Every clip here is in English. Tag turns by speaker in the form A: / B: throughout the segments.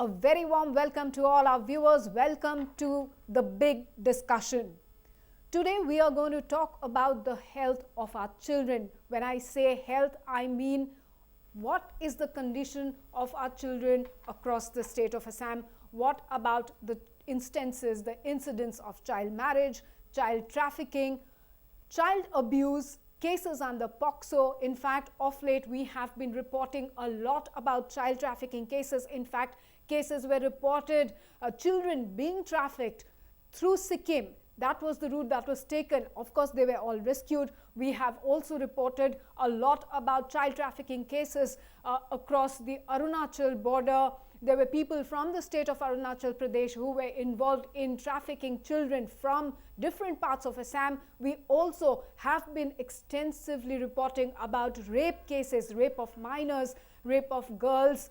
A: A very warm welcome to all our viewers. Welcome to the big discussion. Today we are going to talk about the health of our children. When I say health, I mean what is the condition of our children across the state of Assam? What about the instances, the incidents of child marriage, child trafficking, child abuse, cases under POCSO. In fact, of late we have been reporting a lot about child trafficking cases. In fact, cases were reported, children being trafficked through Sikkim. That was the route that was taken. Of course, they were all rescued. We have also reported a lot about child trafficking cases across the Arunachal border. There were people from the state of Arunachal Pradesh who were involved in trafficking children from different parts of Assam. We also have been extensively reporting about rape cases, rape of minors, rape of girls,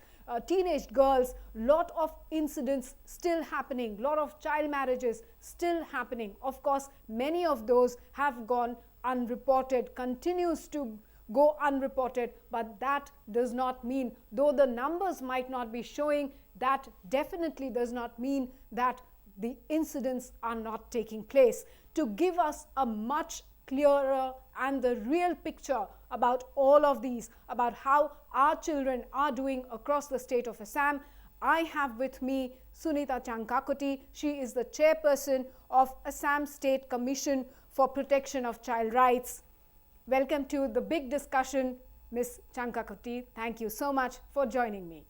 A: teenage girls, lot of incidents still happening, lot of child marriages still happening. Of course, many of those have gone unreported, continues to go unreported, but that does not mean, though the numbers might not be showing, that definitely does not mean that the incidents are not taking place. To give us a much clearer and the real picture about all of these, about how our children are doing across the state of Assam, I have with me Sunita Changkakoti. She is the chairperson of Assam State Commission for Protection of Child Rights. Welcome to the big discussion, Ms. Changkakoti. Thank you so much for joining me.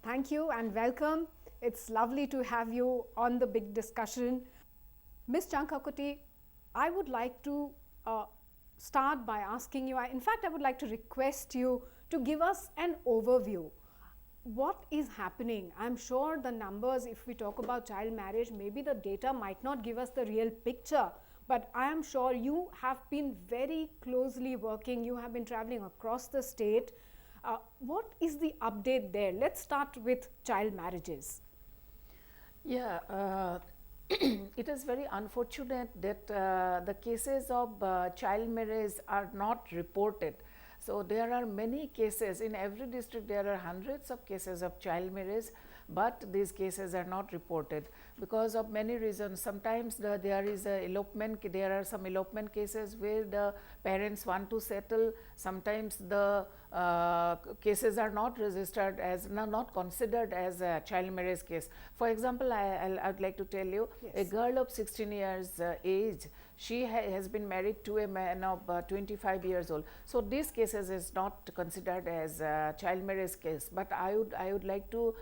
A: Thank you and welcome. It's lovely to have you on the big discussion. Ms. Changkakoti, I would like to start by asking you, in fact, I would like to request you to give us an overview. What is happening? I'm sure the numbers, if we talk about child marriage, maybe the data might not give us the real picture, but I am sure you have been very closely working, you have been traveling across the state. What is the update there? Let's start with child marriages.
B: Yeah, it is very unfortunate that the cases of child marriage are not reported. So there are many cases in every district. There are hundreds of cases of child marriage, but these cases are not reported because of many reasons. Sometimes there is a elopement. There are some elopement cases where the parents want to settle. Sometimes the cases are not registered as not considered as a child marriage case. For example, I'd like to tell you, yes, a girl of 16 years age, she has been married to a man of 25 years old. So these cases is not considered as a child marriage case. But I would like to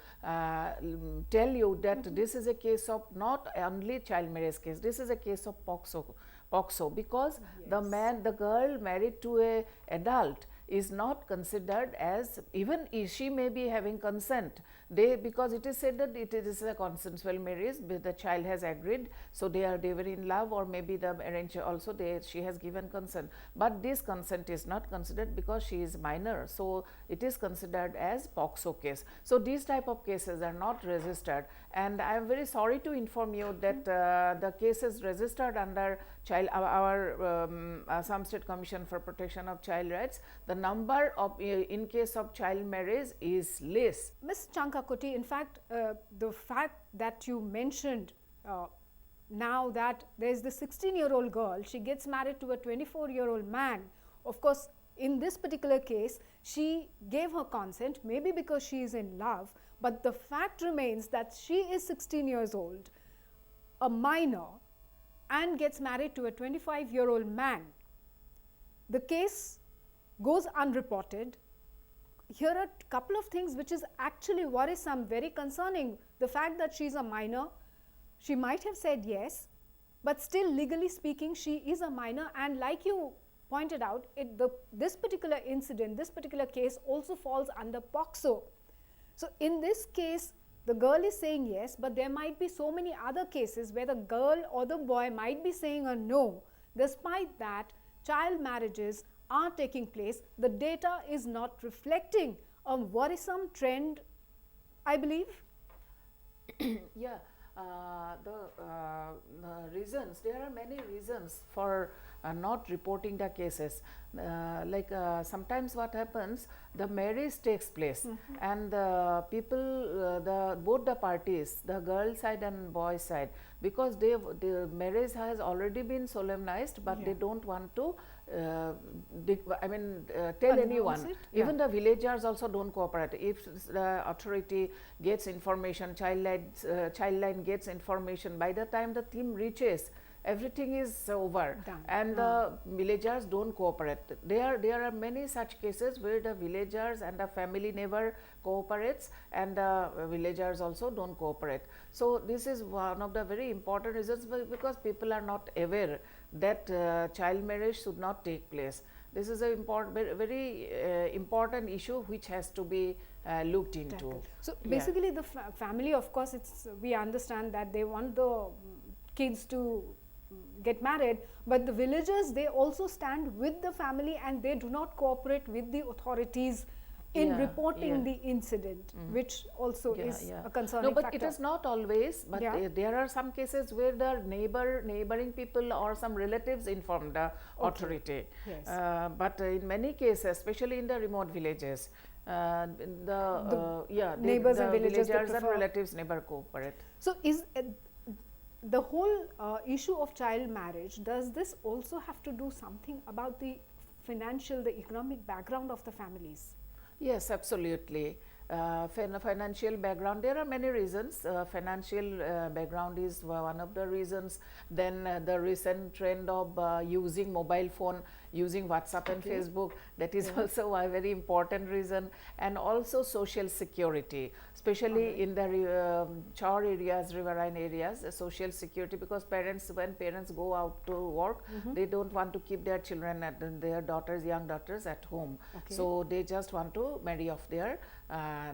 B: tell you that this is a case of not only child marriage case. This is a case of POCSO because yes, the girl married to a adult is not considered as, even if she may be having consent, because it is said that it is a consensual marriage, the child has agreed, so they were in love, or maybe the arranger also she has given consent, but this consent is not considered because she is minor, so it is considered as POCSO case. So these type of cases are not registered, and I am very sorry to inform you that the cases registered under our Assam State Commission for Protection of Child Rights, the number of in case of child marriage is less.
A: Ms. Changkakoti, in fact, the fact that you mentioned now that there is the 16-year-old girl, she gets married to a 24-year-old man. Of course, in this particular case, she gave her consent, maybe because she is in love, but the fact remains that she is 16 years old, a minor, and gets married to a 25-year-old man. The case goes unreported. Here are a couple of things which is actually worrisome, very concerning. The fact that she is a minor, she might have said yes, but still legally speaking she is a minor, and like you pointed out, this particular incident, this particular case also falls under POCSO. So in this case, the girl is saying yes, but there might be so many other cases where the girl or the boy might be saying a no. Despite that, child marriages are taking place. The data is not reflecting a worrisome trend, I believe.
B: Yeah, the reasons, there are many reasons for not reporting the cases. Sometimes what happens, the marriage takes place and the people, both the parties, the girl side and boy side, because the marriage has already been solemnized, but they don't want to tell anyone. Even the villagers also don't cooperate. If the authority gets information, childline gets information, by the time the team reaches, everything is over.
A: Done.
B: And the villagers don't cooperate. There are many such cases where the villagers and the family never cooperates, and the villagers also don't cooperate. So this is one of the very important reasons, because people are not aware that child marriage should not take place. This is a very important issue which has to be looked into.
A: So basically the family, of course, we understand that they want the kids to get married, but the villagers, they also stand with the family and they do not cooperate with the authorities in reporting the incident, which also is a concerning
B: but
A: factor.
B: it is not always, but there are some cases where the neighboring people or some relatives inform the authority.
A: Yes.
B: But in many cases, especially in the remote villages,
A: neighbors and villagers
B: and relatives never cooperate.
A: So is the whole issue of child marriage, does this also have to do something about the economic background of the families?
B: Yes, absolutely. Financial background, there are many reasons. Financial background is one of the reasons. Then the recent trend of using mobile phone, using WhatsApp and Facebook, that is also a very important reason. And also social security, especially in the char areas, riverine areas, social security, because when parents go out to work, they don't want to keep their children, their daughters, young daughters at home. So they just want to marry off their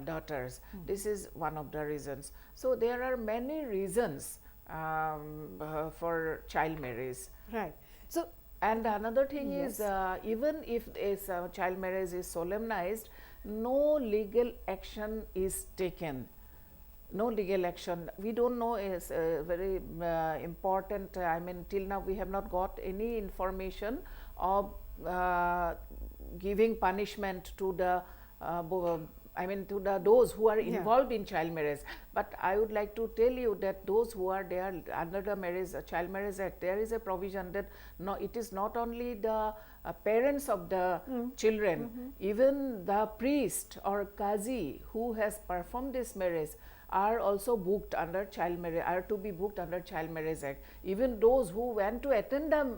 B: daughters. This is one of the reasons. So there are many reasons for child marriage.
A: Right. So
B: and another thing is, even if child marriage is solemnized, no legal action is taken. No legal action. We don't know, is very important. Till now we have not got any information of giving punishment to the those who are involved in child marriage. But I would like to tell you that those who are there under the Child Marriage Act, there is a provision that it is not only the parents of the children, even the priest or qazi who has performed this marriage are also booked under to be booked under Child Marriage Act. Even those who went to attend the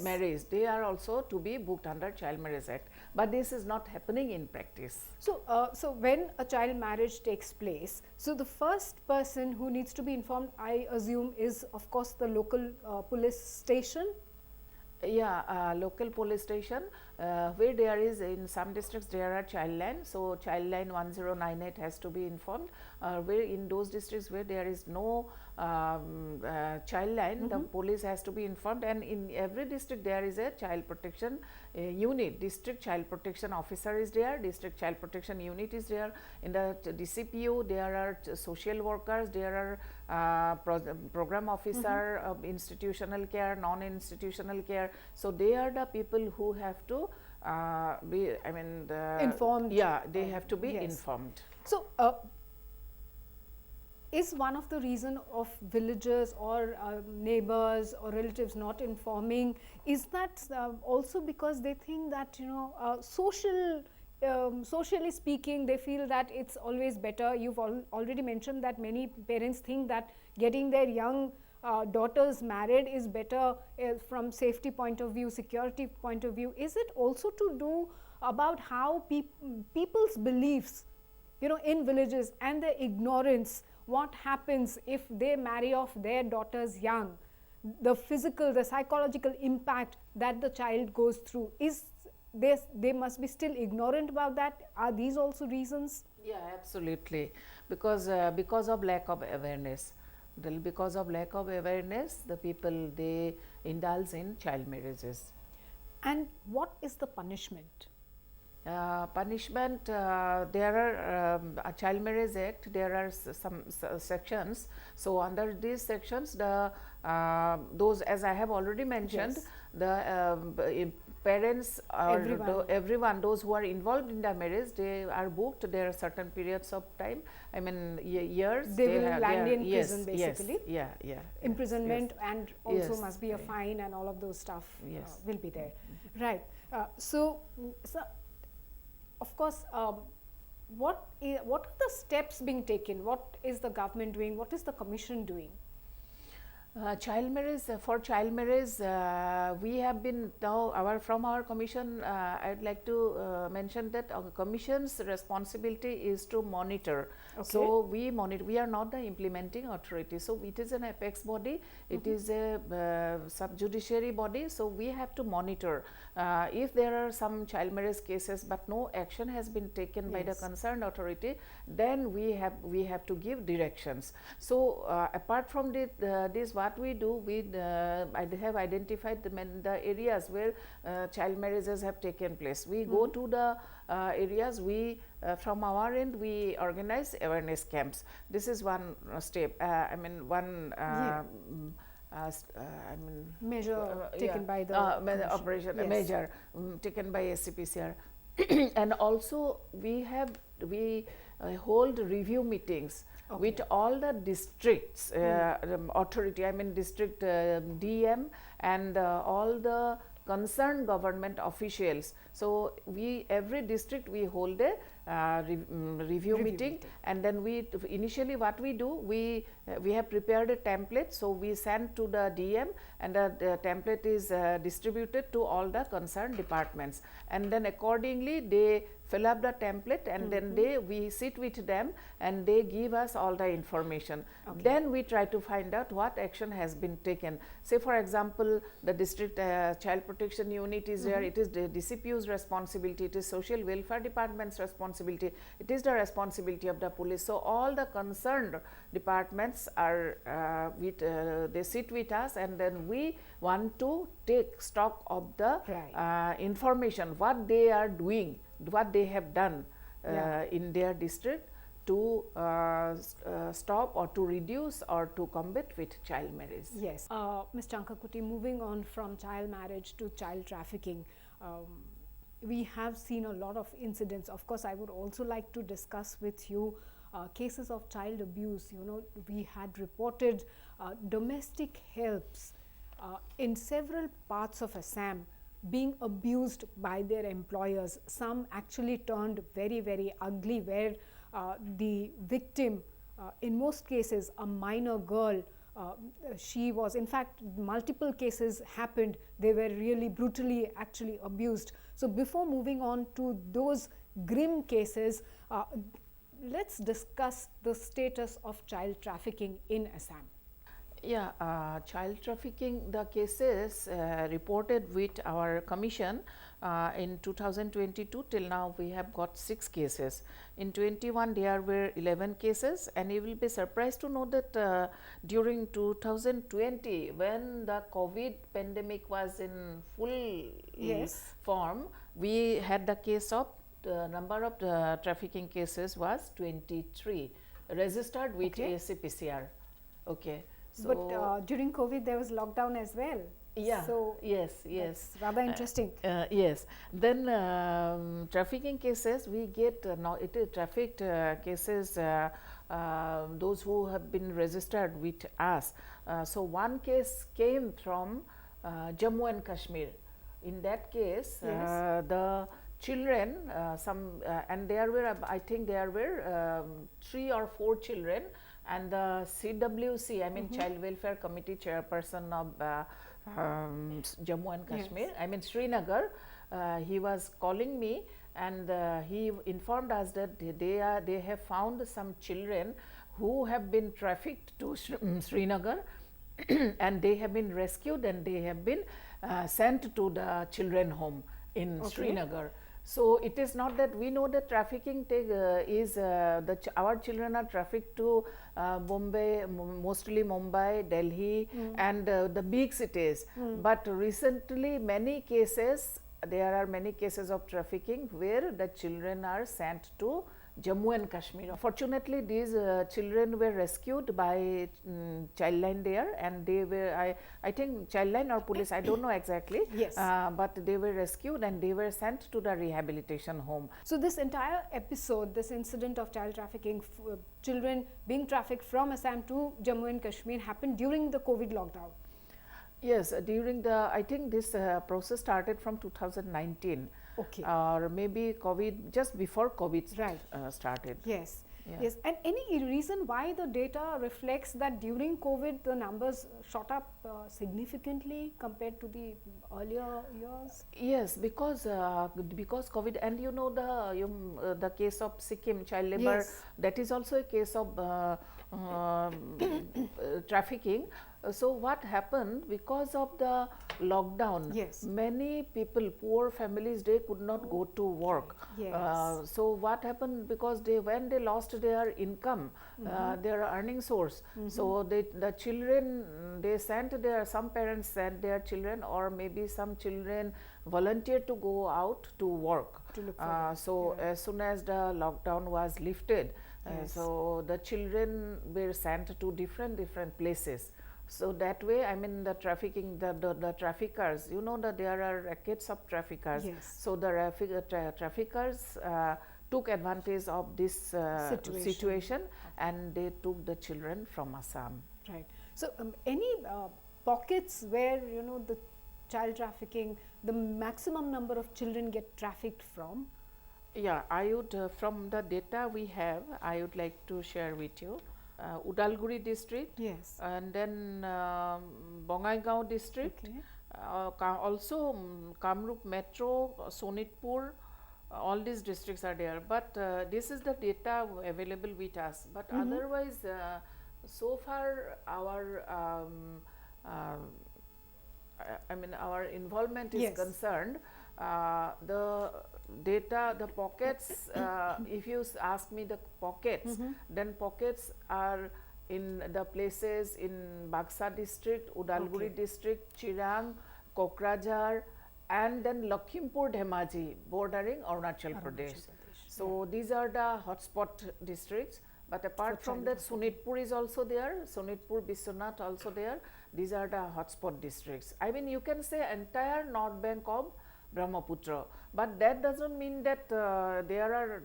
B: marriage, they are also to be booked under Child Marriage Act. But this is not happening in practice.
A: So, so when a child marriage takes place, so the first person who needs to be informed, I assume, is of course the local police station.
B: Local police station, where there is, in some districts there are child line, so child line 1098 has to be informed. Where in those districts where there is no child line, the police has to be informed. And in every district there is a child protection unit. District child protection officer is there, district child protection unit is there. In the DCPU there are social workers, there are program officer of institutional care, non-institutional care. So they are the people who have to be
A: informed.
B: They have to be informed.
A: So is one of the reason of villagers or neighbors or relatives not informing, is that also because they think that socially speaking, they feel that it's always better. You've already mentioned that many parents think that getting their young daughters married is better from safety point of view, security point of view. Is it also to do about how people's beliefs, in villages, and their ignorance, what happens if they marry off their daughters young, the physical, the psychological impact that the child goes through, is they must be still ignorant about that? Are these also reasons?
B: Yeah, absolutely, because of lack of awareness. Because of lack of awareness, the people, they indulge in child marriages.
A: And what is the punishment?
B: Punishment, there are a Child Marriage Act, there are some sections. So under these sections, the those, as I have already mentioned,
A: Yes.
B: the parents or
A: Everyone.
B: everyone, those who are involved in the marriage, they are booked. There are certain periods of time, I mean years.
A: They will
B: have,
A: land in
B: yes,
A: prison basically.
B: Yes, yeah,
A: Imprisonment, and also
B: Yes.
A: must be a fine, and all of those stuff
B: Yes.
A: will be there. Right. So, of course, what are the steps being taken? What is the government doing? What is the commission doing?
B: Child marriage, for child marriage, we have been now from our commission. I'd like to mention that our commission's responsibility is to monitor.
A: Okay.
B: So we monitor. We are not the implementing authority. So it is an apex body. It is a subjudiciary body. So we have to monitor. If there are some child marriage cases, but no action has been taken by the
A: Yes.
B: concerned authority, then we have to give directions. So apart from this, what we do, I have identified the areas where child marriages have taken place. We go to the areas. We from our end, we organize awareness camps. This is one step. I mean, one. I mean,
A: Measure taken by the
B: operation,
A: Yes.
B: measure taken by SCPCR. And also we hold review meetings with all the districts authority, I mean district DM, and all the concerned government officials. So every district we hold a review meeting, and then initially what we do, we have prepared a template. So we send to the DM, and the template is distributed to all the concerned departments, and then accordingly they fill up the template, and then we sit with them and they give us all the information. Then we try to find out what action has been taken. Say for example, the district child protection unit is there. It is the DCPU's responsibility, it is social welfare department's responsibility, it is the responsibility of the police. So all the concerned departments are they sit with us, and then we want to take stock of the information, what they are doing, what they have done in their district to stop or to reduce or to combat with child marriage.
A: Yes. Ms. Changkakoti, moving on from child marriage to child trafficking, we have seen a lot of incidents. Of course, I would also like to discuss with you cases of child abuse. You know, we had reported domestic helps in several parts of Assam being abused by their employers. Some actually turned very, very ugly, where the victim, in most cases a minor girl, she was, in fact, multiple cases happened. They were really brutally actually abused. So before moving on to those grim cases, let's discuss the status of child trafficking in Assam.
B: Yeah, child trafficking, the cases reported with our commission in 2022 till now, we have got 6 cases. In 21 there were 11 cases, and you will be surprised to know that during 2020, when the COVID pandemic was in full form, we had the case of number of trafficking cases was 23 registered with ACPCR. Okay. So
A: but during COVID there was lockdown as well.
B: Yeah.
A: So
B: yes.
A: rather interesting.
B: Yes. Then trafficking cases, we get now it is trafficked cases. Those who have been registered with us. So one case came from Jammu and Kashmir. In that case, the children, and there were, I think there were 3 or 4 children, and the CWC, I mean Child Welfare Committee Chairperson of Jammu and Kashmir, I mean Srinagar, he was calling me, and he informed us that they have found some children who have been trafficked to Srinagar and they have been rescued, and they have been sent to the children home in Srinagar. So it is not that we know that trafficking is our children are trafficked to Bombay, mostly Mumbai, Delhi, and the big cities. But recently, many cases there are many cases of trafficking where the children are sent to Jammu and Kashmir. Fortunately, these children were rescued by Childline there, and they were, I think Childline or police, I don't know exactly,
A: yes,
B: but they were rescued and they were sent to the rehabilitation home.
A: So this entire episode, this incident of child trafficking, children being trafficked from Assam to Jammu and Kashmir happened during the COVID lockdown.
B: Yes, during the, I think this process started from 2019.
A: Okay.
B: Or maybe COVID, just before COVID
A: right.
B: Started.
A: Yes.
B: Yeah.
A: Yes. And any reason why the data reflects that during COVID the numbers shot up significantly compared to the earlier years?
B: Yes, because COVID, and you know the case of Sikkim child labor,
A: yes.
B: that is also a case of trafficking. So what happened, because of the lockdown,
A: yes.
B: many people, poor families, they could not go to work.
A: Yes.
B: So what happened, because when they lost their income, their earning source, so the children, they sent some parents sent their children, or maybe some children volunteered to go out to work.
A: To look for
B: so as soon as the lockdown was lifted,
A: yes.
B: so the children were sent to different places. So that way, I mean, the trafficking, the traffickers, you know that there are rackets of traffickers.
A: Yes.
B: So the traffickers took advantage of this situation, and they took the children from Assam.
A: Right. So any pockets where, you know, the child trafficking, the maximum number of children get trafficked from?
B: Yeah, I would, from the data we have, I would like to share with you. Udalguri district,
A: yes,
B: and then Bongaigaon district,
A: okay.
B: Also Kamrup Metro, Sonitpur, all these districts are there. But this is the data available with us. But otherwise, so far our I mean our involvement is
A: yes.
B: concerned. The data, the pockets, if you ask me the pockets, then pockets are in the places in Bagsa district, Udalguri
A: okay.
B: district, Chirang, Kokrajhar, and then Lakhimpur Dhemaji bordering Arunachal Pradesh. So these are the hotspot districts. But apart from that, Sonitpur is also there, Sonitpur, Biswanath also there. These are the hotspot districts. I mean, you can say entire north bank of Brahmaputra, but that doesn't mean that there are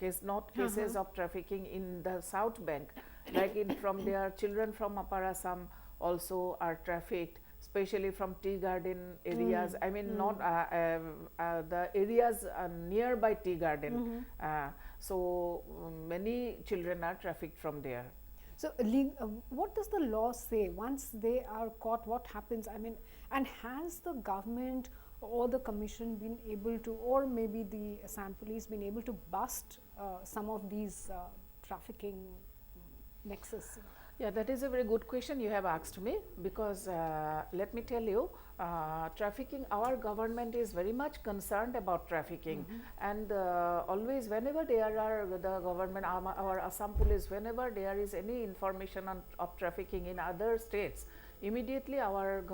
B: cases of trafficking in the south bank, like from their children from Upper Assam also are trafficked, especially from tea garden areas. I mean, not the areas nearby tea garden. So many children are trafficked from there.
A: So what does the law say once they are caught? What happens? I mean, and has the government or the commission been able to, or maybe the Assam police been able to bust some of these trafficking nexus?
B: Yeah, that is a very good question you have asked me, because let me tell you, trafficking, our government is very much concerned about trafficking, and always whenever there are the government, our Assam police, whenever there is any information of trafficking in other states, immediately our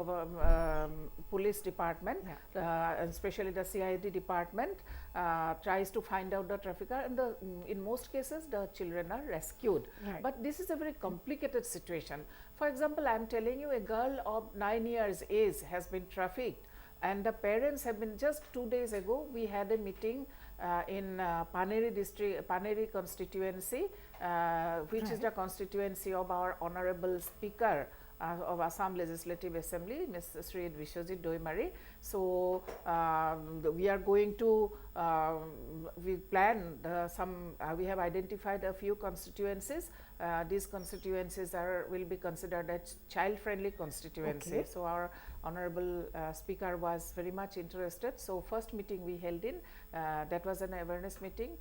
B: police department, especially the CID department, tries to find out the trafficker, and in most cases the children are rescued.
A: Right.
B: But this is a very complicated situation. For example, I am telling you, a girl of 9 years age has been trafficked, and the parents have been, just 2 days ago we had a meeting in Paneri district, Paneri constituency, which is the constituency of our Honorable Speaker of Assam Legislative Assembly, Ms. Sri Vishwajit Doimari. So we are going to, we plan we have identified a few constituencies. These constituencies will be considered as child-friendly constituency. Okay. So our Honorable Speaker was very much interested. So first meeting we held in, that was an awareness meeting,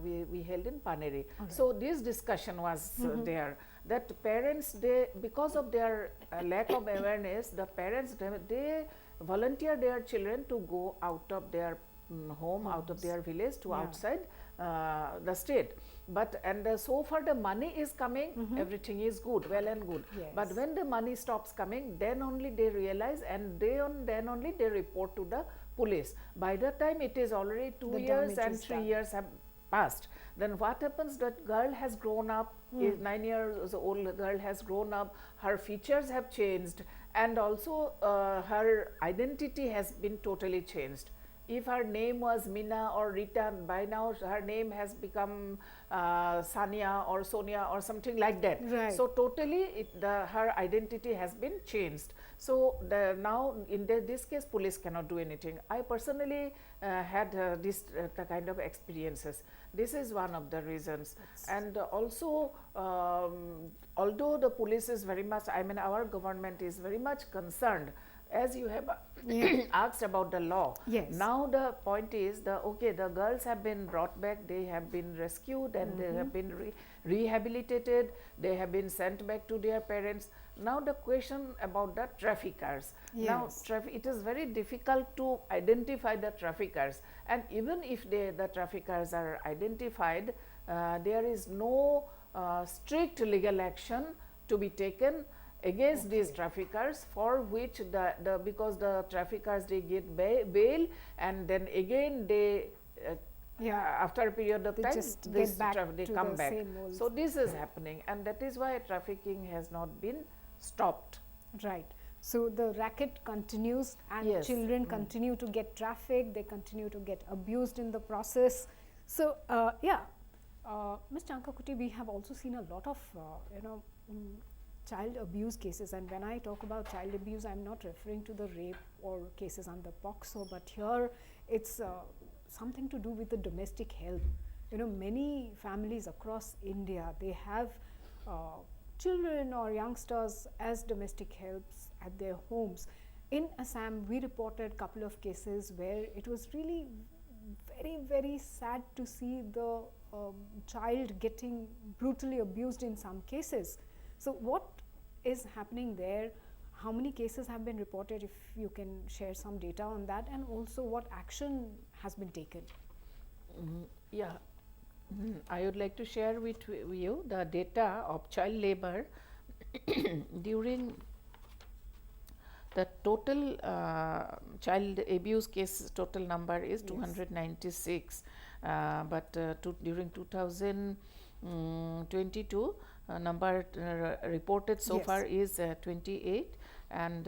B: we held in Paneri. Okay. So this discussion was there, that parents, because of their lack of awareness, the parents, they volunteer their children to go out of their home, out of their village to outside the state. But so far the money is coming, everything is good, well and good.
A: Yes.
B: But when the money stops coming, then only they realize, and then only they report to the police. By the time it is already 2 years and 3 years have passed, then what happens, that girl has grown up, 9 years old girl has grown up, her features have changed, and also her identity has been totally changed. If her name was Meena or Rita, by now her name has become Sania or Sonia or something like that.
A: Right.
B: So totally her identity has been changed. So now in this case police cannot do anything. I personally had this kind of experiences. This is one of the reasons. And also although the police is very much, I mean our government is very much concerned, as you have asked about the law.
A: Yes.
B: Now the point is, the girls have been brought back, they have been rescued, and they have been rehabilitated, they have been sent back to their parents. Now the question about the traffickers.
A: Yes.
B: Now it is very difficult to identify the traffickers, and even if the traffickers are identified, there is no strict legal action to be taken against these traffickers, for which because the traffickers they get bail, and then again they after a period of
A: they
B: time
A: just
B: this
A: get back
B: they
A: to
B: come
A: the
B: back.
A: same old.
B: So this is happening, and that is why trafficking has not been stopped.
A: Right. So the racket continues, and
B: Yes.
A: children continue to get trafficked, they continue to get abused in the process. So Ms. Changkakoti, we have also seen a lot of child abuse cases, and when I talk about child abuse, I am not referring to the rape or cases under POCSO, but here it's something to do with the domestic help. Many families across India, they have children or youngsters as domestic helps at their homes. In Assam, we reported a couple of cases where it was really very, very sad to see the child getting brutally abused in some cases. So what is happening there? How many cases have been reported, if you can share some data on that, and also what action has been taken?
B: I would like to share with you the data of child labor during the total child abuse case total number is 296, but during 2022 number reported so far is 28, and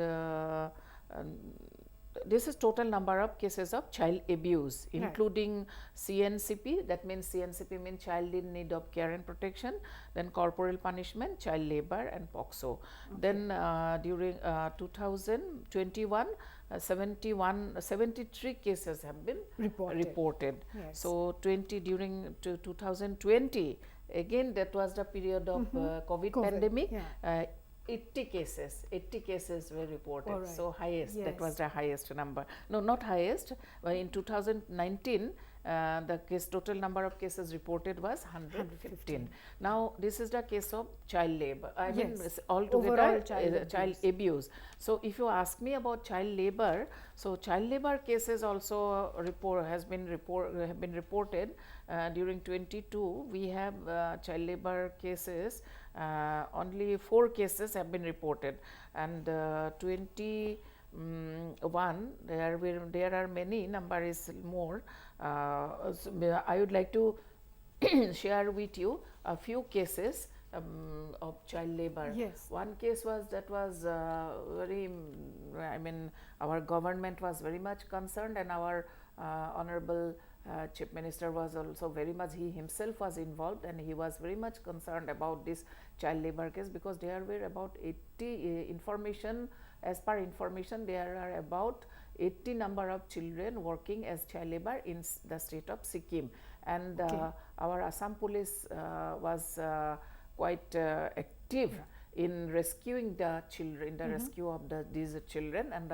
B: this is total number of cases of child abuse, including CNCP, that means CNCP means child in need of care and protection, then corporal punishment, child labor, and POCSO. Then during 2021, 73 cases have been reported.
A: Yes.
B: So during 2020, again that was the period of COVID pandemic. 80 cases were reported. So highest, that was the highest number. No, not highest. In 2019, the total number of cases reported was 115. Now this is the case of child labor. I mean altogether child abuse. So if you ask me about child labor, so child labor cases also have been reported during 22. We have child labor cases. Only 4 cases have been reported, and 21 there are many, number is more. So I would like to share with you a few cases of child labor. One case was very, I mean our government was very much concerned, and our honorable Chief Minister was also very much, he himself was involved, and he was very much concerned about this child labor case, because there were about 80 as per information there are about 80 number of children working as child labor in the state of Sikkim, and our Assam police was quite active in rescuing the children, the rescue of these children, and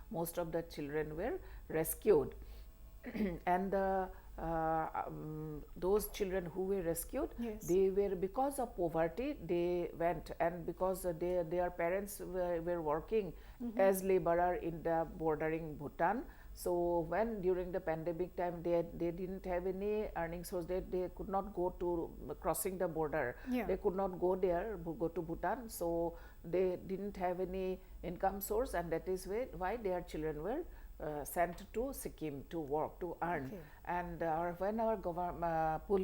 B: most of the children were rescued. And those children who were rescued, they were, because of poverty they went, and because their parents were working as laborer in the bordering Bhutan, So when during the pandemic time they didn't have any earning source, they could not go to crossing the border.
A: Yeah.
B: They could not go there, go to Bhutan. So they didn't have any income source, and that is why their children were sent to Sikkim to work, to earn.
A: Okay.
B: And when our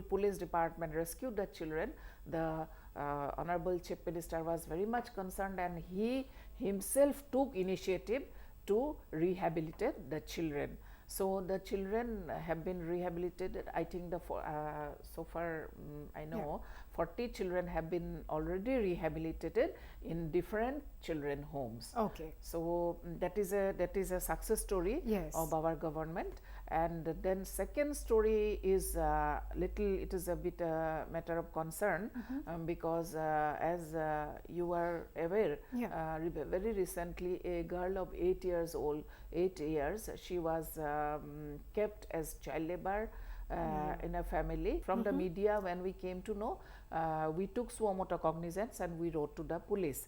B: police department rescued the children, the Honorable Chief Minister was very much concerned, and he himself took initiative to rehabilitate the children. So the children have been rehabilitated. I think so far I know 40 children have been already rehabilitated in different children homes.
A: Okay.
B: So that is a success story
A: Yes.
B: of our government. And then second story is it is a bit matter of concern, because as you are aware,
A: Yeah.
B: very recently a girl of 8 years old, 8 years, she was kept as child labor in a family. From the media, when we came to know, we took suo motu cognizance and we wrote to the police,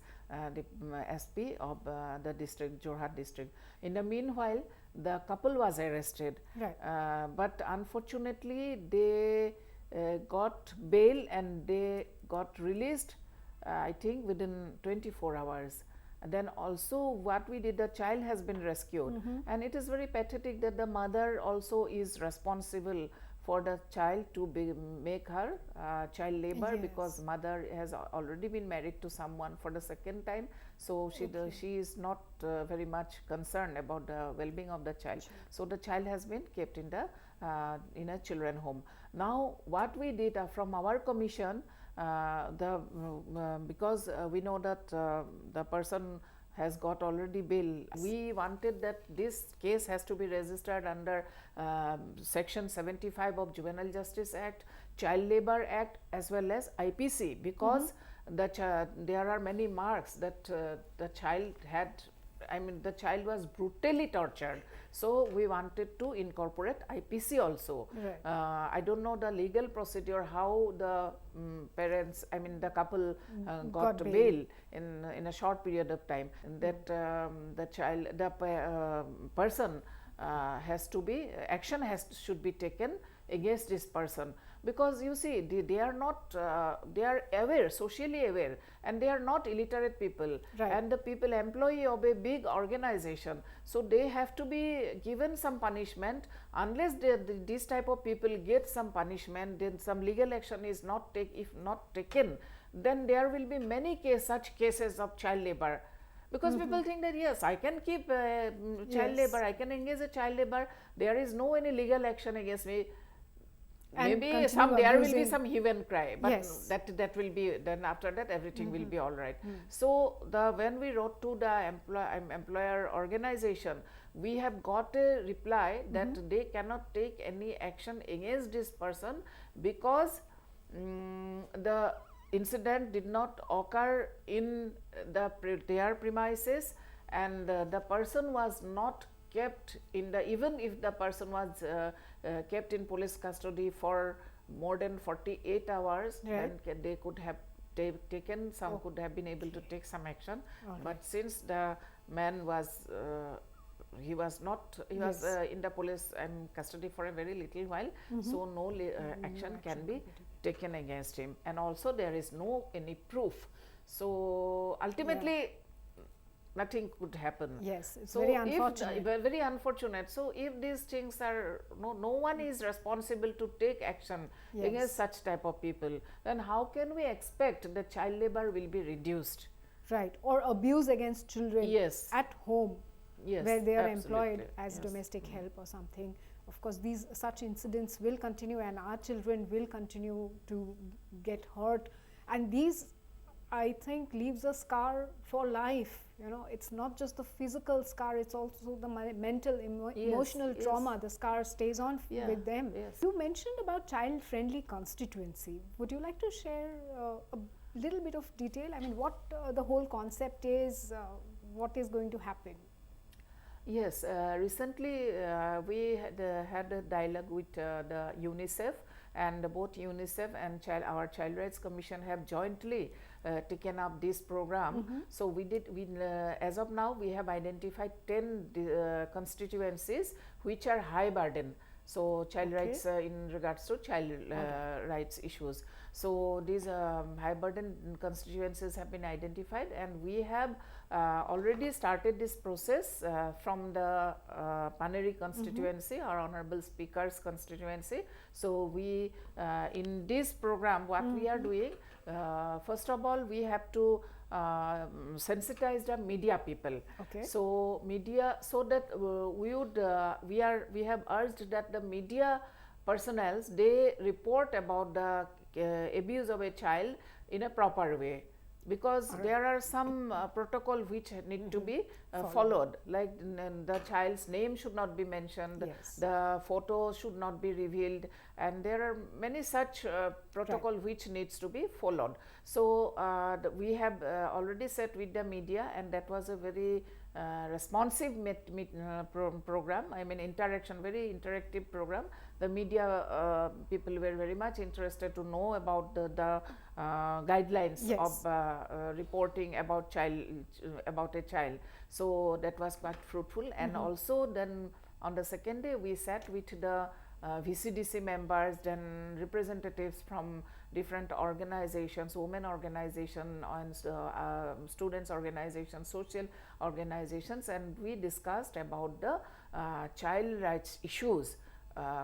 B: the SP of the district, Jorhat district. In the meanwhile, the couple was arrested,
A: Right.
B: but unfortunately they got bail and they got released, I think within 24 hours. And then also what we did, the child has been rescued, and it is very pathetic that the mother also is responsible for the child to make her child labor,
A: Yes.
B: because mother has already been married to someone for the second time. So she is not very much concerned about the well-being of the child. So the child has been kept in a children home. Now what we did from our commission, because we know that the person has got already bail, we wanted that this case has to be registered under section 75 of Juvenile Justice Act, Child Labor Act, as well as IPC, because there are many marks that the child had, the child was brutally tortured. So we wanted to incorporate IPC also.
A: Right.
B: I don't know the legal procedure, how the parents, the couple got bail in a short period of time, and that the person has to be, should be taken against this person, because you see they are not they are aware, socially aware, and they are not illiterate people,
A: Right.
B: and the people employee of a big organization, so they have to be given some punishment. Unless this type of people get some punishment, then some legal action is not taken, then there will be many such cases of child labor. Because people think that yes, I can keep child
A: Yes.
B: labor, I can engage a child labor, there is no any legal action against me.
A: And
B: Maybe
A: continue
B: there will be
A: abusing.
B: some hue and cry, but
A: Yes.
B: that will be, then after that everything will be all right. So when we wrote to the employer organization, we have got a reply that they cannot take any action against this person, because the incident did not occur in their premises, and the person was not kept in even if the person was kept in police custody for more than 48 hours,
A: Right.
B: then they could have taken some, could have been able to take some action.
A: All
B: But since the man was he was
A: Yes.
B: in the police custody for a very little while, so no action can be taken against him, and also there is no any proof. So ultimately nothing could happen.
A: Yes, it's
B: So
A: very
B: if
A: unfortunate.
B: very unfortunate. So if these things are, no one is responsible to take action
A: Yes.
B: against such type of people, then how can we expect the child labor will be reduced?
A: Right, or abuse against children
B: Yes.
A: at home,
B: Yes,
A: where they are
B: absolutely.
A: employed as
B: Yes.
A: domestic help or something. Of course, such incidents will continue, and our children will continue to get hurt, and these, I think, leaves a scar for life. It's not just the physical scar, it's also the mental, emotional
B: yes.
A: trauma. The scar stays on
B: Yeah,
A: with them.
B: yes.
A: You mentioned about child-friendly constituency. Would you like to share a little bit of detail? What the whole concept is, what is going to happen?
B: Yes, recently we had a dialogue with the UNICEF, and both UNICEF and our Child Rights Commission have jointly taken up this program. So we as of now we have identified 10 constituencies which are high burden. So child rights in regards to child rights issues. So these high burden constituencies have been identified, and we have already started this process from the Paneri constituency, our Honorable Speaker's constituency. So we in this program what we are doing, first of all we have to sensitize the media people. So media, so that we have urged that the media personnel, they report about the abuse of a child in a proper way, because there are some protocol which need to be followed, like the child's name should not be mentioned, the photo should not be revealed, and there are many such protocol which needs to be followed. So we have already set with the media, and that was a very responsive program, I mean interaction, very interactive program. The media people were very much interested to know about the guidelines of reporting about a child. So that was quite fruitful. And also then on the second day we sat with the VCDC members, then representatives from different organizations, women organization and students organizations, social organizations, and we discussed about the child rights issues.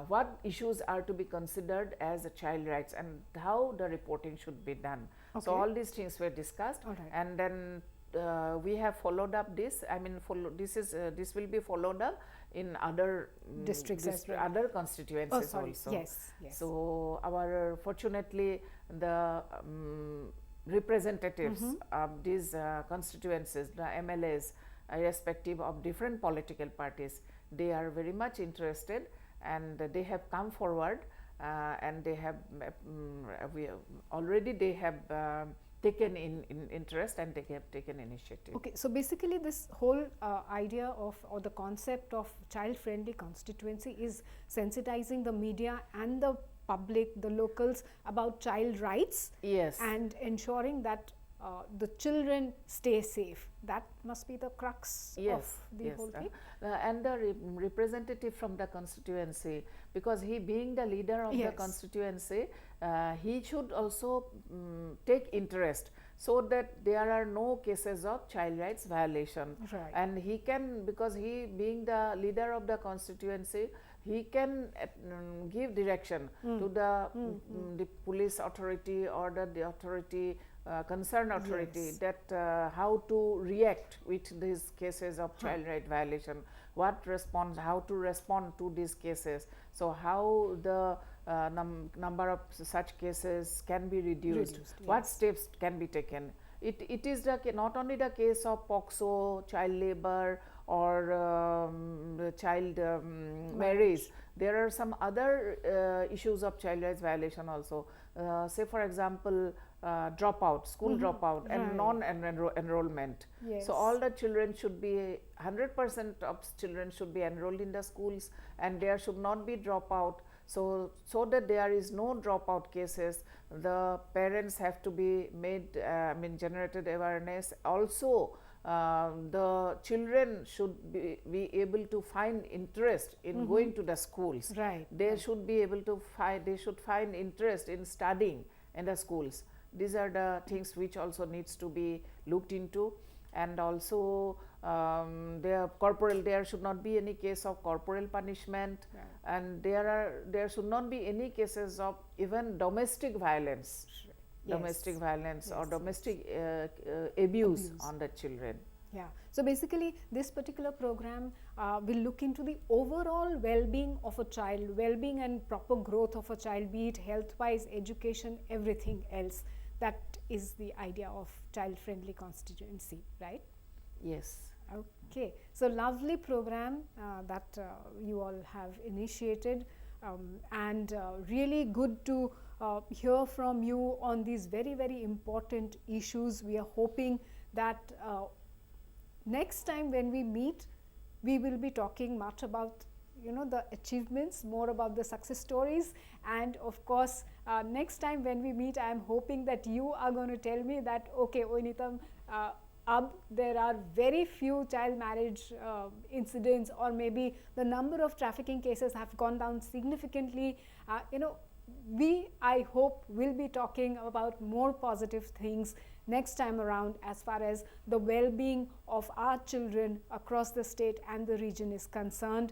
B: What issues are to be considered as a child rights and how the reporting should be done. So all these things were discussed, and then we have followed up this. I mean, this will be followed up in other
A: districts,
B: other constituencies also. So fortunately the representatives of these constituencies, the MLAs, irrespective of different political parties, they are very much interested, and they have come forward, and they have they have taken in interest, and they have taken initiative.
A: So basically this whole idea of, or the concept of child friendly constituency is sensitizing the media and the public, the locals, about child rights, and ensuring that the children stay safe. That must be the crux of the whole thing.
B: And the representative from the constituency, because he being the leader of the constituency, he should also take interest, so that there are no cases of child rights violation. And he can, because he being the leader of the constituency, he can give direction to the police authority or the authority, concerned authority, that how to react with these cases of child right violation, how to respond to these cases. So how the number of such cases can be reduced, what steps can be taken. It is not only the case of POCSO, child labor, or child marriage. There are some other issues of child rights violation also. Say for example, dropout, school dropout, and non-enrollment. So all the children should be, 100% of children should be enrolled in the schools, and there should not be dropout. So that there is no dropout cases, the parents have to be made, generated awareness. Also, the children should be able to find interest in going to the schools. They should be able to find interest in studying in the schools. These are the things which also needs to be looked into. And also there should not be any case of corporal punishment, and there should not be any cases of even domestic violence, or domestic abuse on the children.
A: So basically this particular program will look into the overall well-being of a child, well-being and proper growth of a child, be it health-wise, education, everything else. That is the idea of child-friendly constituency, right?
B: Yes.
A: Okay. So lovely program that you all have initiated, and really good to hear from you on these very, very important issues. We are hoping that next time when we meet, we will be talking much about the achievements, more about the success stories. And of course, next time when we meet, I am hoping that you are going to tell me that, okay, Oineetom, there are very few child marriage incidents, or maybe the number of trafficking cases have gone down significantly. I hope, will be talking about more positive things next time around as far as the well-being of our children across the state and the region is concerned.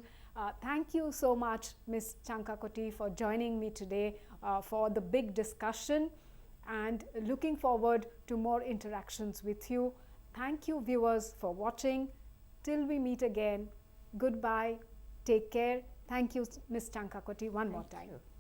A: Thank you so much, Ms. Changkakoti, for joining me today for the big discussion, and looking forward to more interactions with you. Thank you, viewers, for watching. Till we meet again, goodbye, take care. Thank you, Ms. Changkakoti, one more time.
B: Thank you.